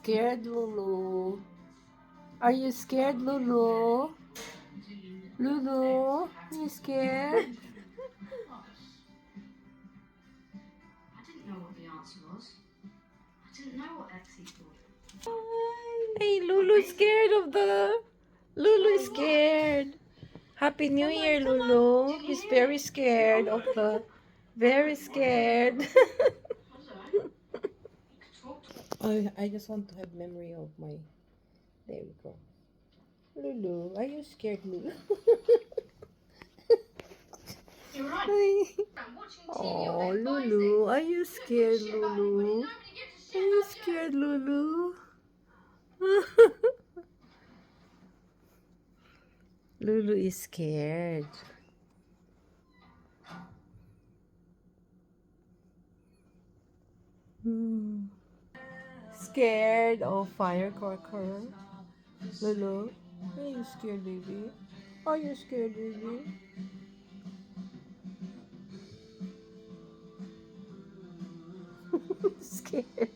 scared, Lulu? Are you scared, Lulu? Lulu, are you scared? I didn't know what the answer was. I didn't know what X equaled. Hey, Lulu's scared of the... Lulu is scared. Happy New Year, Lulu. He's very scared of the... Very scared. That's all right. You could talk to I just want to have memory of my... There we go. Lulu, are you scared, Lulu? You're right. Hi. I'm watching TV Oh, or Lulu, are you scared, Lulu? Nobody gives a Are shit you about you. scared, Lulu? Lulu is scared. Hmm. Scared of firecracker? Lulu, are you scared, baby? Are you scared, baby? Scared.